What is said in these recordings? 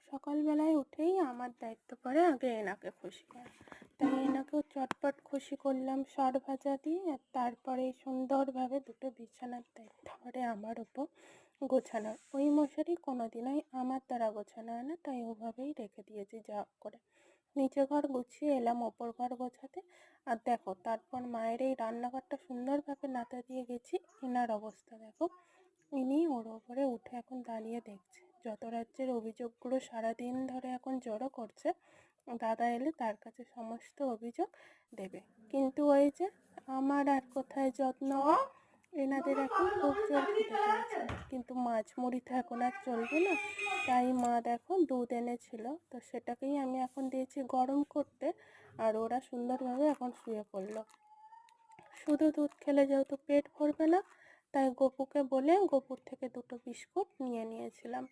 সকালবেলায় উঠেই আমার দায়িত্ব পড়ে আগে এনাকে খুশি করা। তাই এনাকেও চটপট খুশি করলাম সর ভাজা দিয়ে, আর তারপরে সুন্দরভাবে দুটো বিছানার দায়িত্ব পড়ে আমার ওপর গোছানোর। ওই মশারি কোনোদিনই আমার দ্বারা গোছানো হয় না, তাই ওভাবেই রেখে দিয়েছি যা করে। নিচে ঘর গুছিয়ে এলাম ওপর ঘর গোছাতে। আর দেখো তারপর মায়ের এই রান্নাঘরটা সুন্দরভাবে নাতা দিয়ে গেছি। এনার অবস্থা দেখো, ইনি ওর ওপরে উঠে এখন দাঁড়িয়ে দেখছে। যত রাজ্যের অভিযোগগুলো সারাদিন ধরে এখন জড়ো করছে, দাদা এলে তার কাছে সমস্ত অভিযোগ দেবে। কিন্তু ওই যে আমার আর কোথায় যত্ন, এনাদের এখন খুব জোর খেতে পেয়েছে, কিন্তু মাছ মুড়ি তো এখন আর চলবে না। তাই মা দেখো দুধ এনেছিল, তো সেটাকেই আমি এখন দিয়েছি গরম করতে। আর ওরা সুন্দরভাবে এখন শুয়ে পড়লো। শুধু দুধ খেলে যেহেতু পেট ভরবে না, তাই গপুকে বলে গপুর থেকে দুটো বিস্কুট নিয়ে নিয়েছিলাম।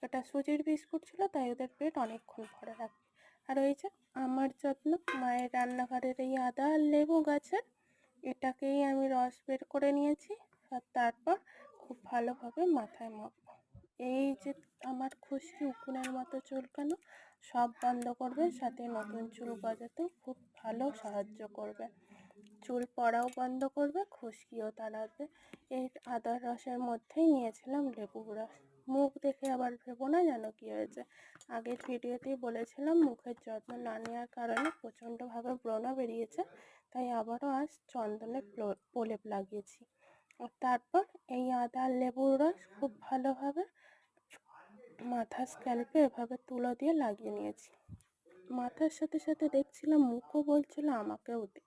এটা সুজির বিস্কুট ছিল, তাই ওদের পেট অনেকক্ষণ ভরে রাখবে। আর ওই যে আমার যত্ন, মায়ের রান্নাঘরের এই আদা আর লেবু গাছের, এটাকেই আমি রস বের করে নিয়েছি। আর তারপর খুব ভালোভাবে মাথায় মাখবো। এই যে আমার খুশকি উকুনের মতো চুলকানো সব বন্ধ করবে, সাথে নতুন চুল গজাতেও খুব ভালো সাহায্য করবে। চুল পড়াও বন্ধ করবে, খুশকিও তাড়াবে। এই আদার রসের মধ্যেই নিয়েছিলাম লেবুর রস। মুখ দেখে আবার ভেবো না যেন কি হয়েছে। আগের ভিডিওতেই বলেছিলাম মুখের যত্ন না নেওয়ার কারণে প্রচণ্ডভাবে ব্রণ বেরিয়েছে, তাই আবারও আজ চন্দনের প্রলেপ লাগিয়েছি। আর তারপর এই আদা লেবুর রস খুব ভালোভাবে মাথা স্ক্যাল্পে এভাবে তুলো দিয়ে লাগিয়ে নিয়েছি। মাথার সাথে সাথে দেখছিলাম মুখও বলছিল আমাকেও দি,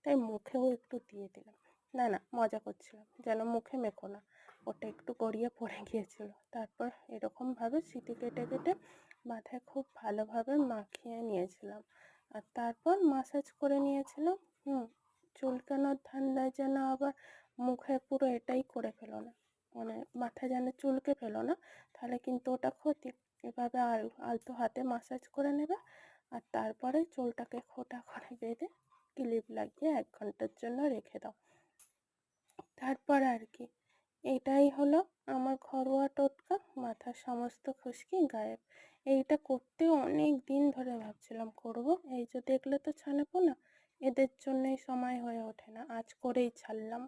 তাই মুখেও একটু দিয়ে দিলাম। না না, মজা করছিলাম, যেন মুখে মেখো না, ওটা একটু গড়িয়ে পড়ে গিয়েছিল। তারপর এরকমভাবে সিটি কেটে কেটে মাথায় খুব ভালোভাবে মাখিয়ে নিয়েছিলাম। আর তারপর মাসাজ করে নিয়েছিলাম। চুলকানোর ধান্দায় যেন আবার মুখে পুরো এটাই করে ফেলো না, মানে মাথায় যেন চুলকে ফেলো না, তাহলে কিন্তু ওটা ক্ষতি। এভাবে আলতো হাতে মাসাজ করে নেবে। আর তারপরে চুলটাকে খোঁটা করে বেঁধে ক্লিপ লাগিয়ে 1 ঘন্টার জন্য রেখে দাও। তারপর আর কি, এটাই হলো আমার ঘরোয়া টোটকা, মাথার সমস্ত খুশকি গায়েব। এইটা করতে অনেক দিন ধরে ভাবছিলাম করব, এই যে দেখলে তো ছানাপো না, এদের জন্যই সময় হয়ে ওঠে না, আজ করেই ছাড়লাম।